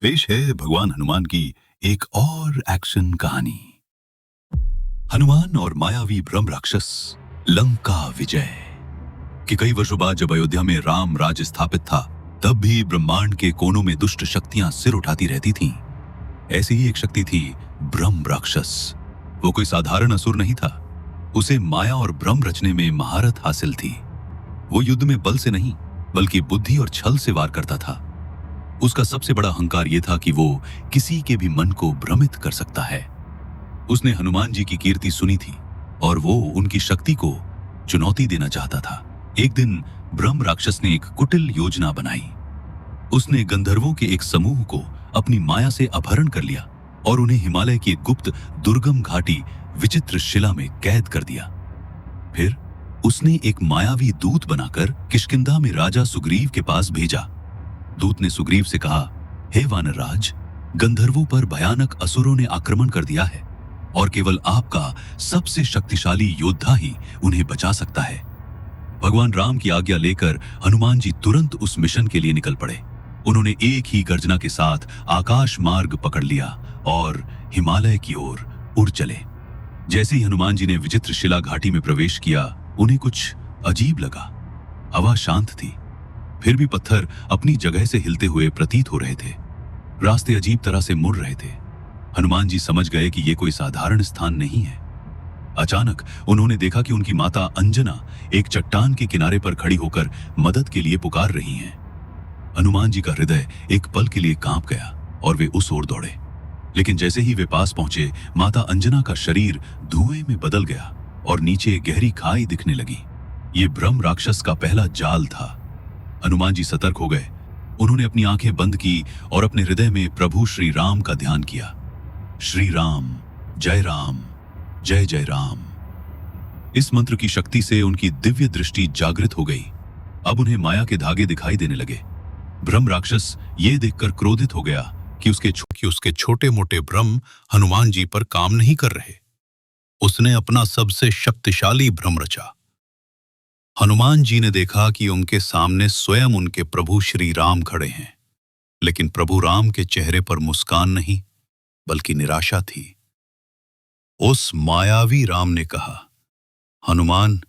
पेश है भगवान हनुमान की एक और एक्शन कहानी। हनुमान और मायावी ब्रह्म राक्षस लंका विजय कि कई वर्षों बाद जब अयोध्या में राम राज्य स्थापित था, तब भी ब्रह्मांड के कोनों में दुष्ट शक्तियां सिर उठाती रहती थीं। ऐसी ही एक शक्ति थी ब्रह्म राक्षस। वो कोई साधारण असुर नहीं था। उसे माया और भ्रम रचने में महारत हासिल थी। वो युद्ध में बल से नहीं, बल्कि बुद्धि और छल से वार करता था। उसका सबसे बड़ा अहंकार यह था कि वो किसी के भी मन को भ्रमित कर सकता है। उसने हनुमान जी की कीर्ति सुनी थी और वो उनकी शक्ति को चुनौती देना चाहता था। एक दिन ब्रह्म राक्षस ने एक कुटिल योजना बनाई। उसने गंधर्वों के एक समूह को अपनी माया से अपहरण कर लिया और उन्हें हिमालय की एक गुप्त दुर्गम घाटी विचित्र शिला में कैद कर दिया। फिर उसने एक मायावी दूत बनाकर किष्किंधा में राजा सुग्रीव के पास भेजा। दूत ने सुग्रीव से कहा, हे वानरराज, गंधर्वों पर भयानक असुरों ने आक्रमण कर दिया है और केवल आपका सबसे शक्तिशाली योद्धा ही उन्हें बचा सकता है। भगवान राम की आज्ञा लेकर हनुमान जी तुरंत उस मिशन के लिए निकल पड़े। उन्होंने एक ही गर्जना के साथ आकाश मार्ग पकड़ लिया और हिमालय की ओर उड़ चले। जैसे ही हनुमान जी ने विचित्र शिला घाटी में प्रवेश किया, उन्हें कुछ अजीब लगा। हवा शांत थी, फिर भी पत्थर अपनी जगह से हिलते हुए प्रतीत हो रहे थे। रास्ते अजीब तरह से मुड़ रहे थे। हनुमान जी समझ गए कि यह कोई साधारण स्थान नहीं है। अचानक उन्होंने देखा कि उनकी माता अंजना एक चट्टान के किनारे पर खड़ी होकर मदद के लिए पुकार रही हैं। हनुमान जी का हृदय एक पल के लिए कांप गया और वे उस ओर दौड़े। लेकिन जैसे ही वे पास पहुंचे, माता अंजना का शरीर धुएं में बदल गया और नीचे गहरी खाई दिखने लगी। ये ब्रह्म राक्षस का पहला जाल था। हनुमान जी सतर्क हो गए। उन्होंने अपनी आंखें बंद की और अपने हृदय में प्रभु श्री राम का ध्यान किया। श्री राम, जय राम, जय जय राम। इस मंत्र की शक्ति से उनकी दिव्य दृष्टि जागृत हो गई। अब उन्हें माया के धागे दिखाई देने लगे। ब्रह्म राक्षस ये देखकर क्रोधित हो गया कि उसके छोटे मोटे भ्रम हनुमान जी पर काम नहीं कर रहे। उसने अपना सबसे शक्तिशाली भ्रम रचा। हनुमान जी ने देखा कि उनके सामने स्वयं उनके प्रभु श्री राम खड़े हैं, लेकिन प्रभु राम के चेहरे पर मुस्कान नहीं, बल्कि निराशा थी। उस मायावी राम ने कहा, हनुमान,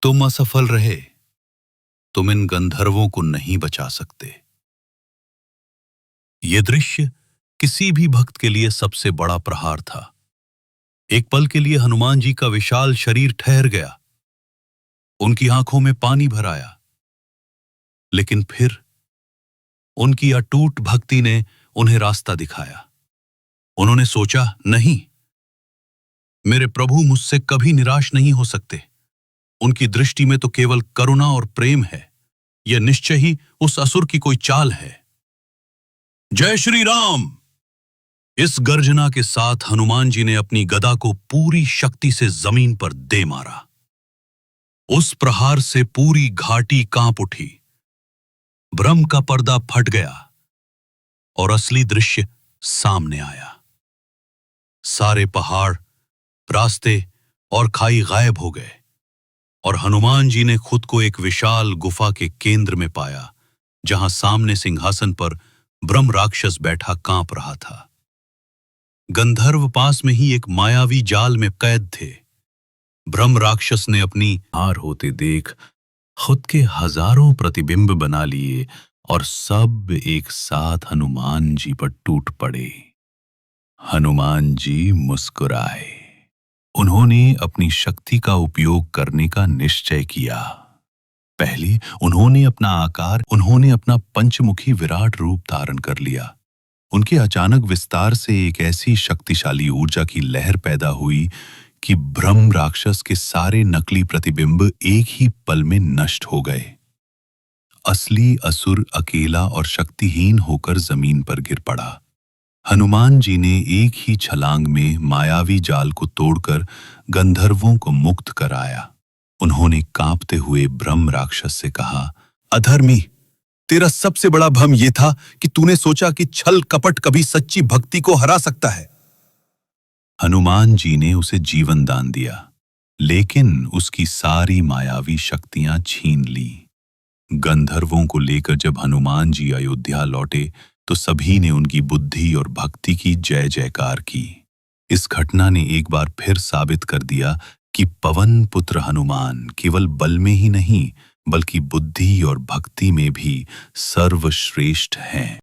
तुम असफल रहे। तुम इन गंधर्वों को नहीं बचा सकते। यह दृश्य किसी भी भक्त के लिए सबसे बड़ा प्रहार था। एक पल के लिए हनुमान जी का विशाल शरीर ठहर गया। उनकी आंखों में पानी भर आया। लेकिन फिर उनकी अटूट भक्ति ने उन्हें रास्ता दिखाया। उन्होंने सोचा, नहीं, मेरे प्रभु मुझसे कभी निराश नहीं हो सकते। उनकी दृष्टि में तो केवल करुणा और प्रेम है। यह निश्चय ही उस असुर की कोई चाल है। जय श्री राम। इस गर्जना के साथ हनुमान जी ने अपनी गदा को पूरी शक्ति से जमीन पर दे मारा। उस प्रहार से पूरी घाटी कांप उठी। भ्रम का पर्दा फट गया और असली दृश्य सामने आया। सारे पहाड़, रास्ते और खाई गायब हो गए और हनुमान जी ने खुद को एक विशाल गुफा के केंद्र में पाया, जहां सामने सिंहासन पर ब्रह्म राक्षस बैठा कांप रहा था। गंधर्व पास में ही एक मायावी जाल में कैद थे। ब्रह्म राक्षस ने अपनी हार होते देख खुद के हजारों प्रतिबिंब बना लिए और सब एक साथ हनुमान जी पर टूट पड़े। हनुमान जी मुस्कुराए। उन्होंने अपनी शक्ति का उपयोग करने का निश्चय किया। पहले उन्होंने अपना पंचमुखी विराट रूप धारण कर लिया। उनके अचानक विस्तार से एक ऐसी शक्तिशाली ऊर्जा की लहर पैदा हुई कि ब्रह्म राक्षस के सारे नकली प्रतिबिंब एक ही पल में नष्ट हो गए। असली असुर अकेला और शक्तिहीन होकर जमीन पर गिर पड़ा। हनुमान जी ने एक ही छलांग में मायावी जाल को तोड़कर गंधर्वों को मुक्त कराया। उन्होंने कांपते हुए ब्रह्म राक्षस से कहा, अधर्मी, तेरा सबसे बड़ा भ्रम यह था कि तूने सोचा कि छल कपट कभी सच्ची भक्ति को हरा सकता है। हनुमान जी ने उसे जीवन दान दिया, लेकिन उसकी सारी मायावी शक्तियां छीन ली। गंधर्वों को लेकर जब हनुमान जी अयोध्या लौटे, तो सभी ने उनकी बुद्धि और भक्ति की जय जयकार की। इस घटना ने एक बार फिर साबित कर दिया कि पवन पुत्र हनुमान केवल बल में ही नहीं बल्कि बुद्धि और भक्ति में भी सर्वश्रेष्ठ हैं।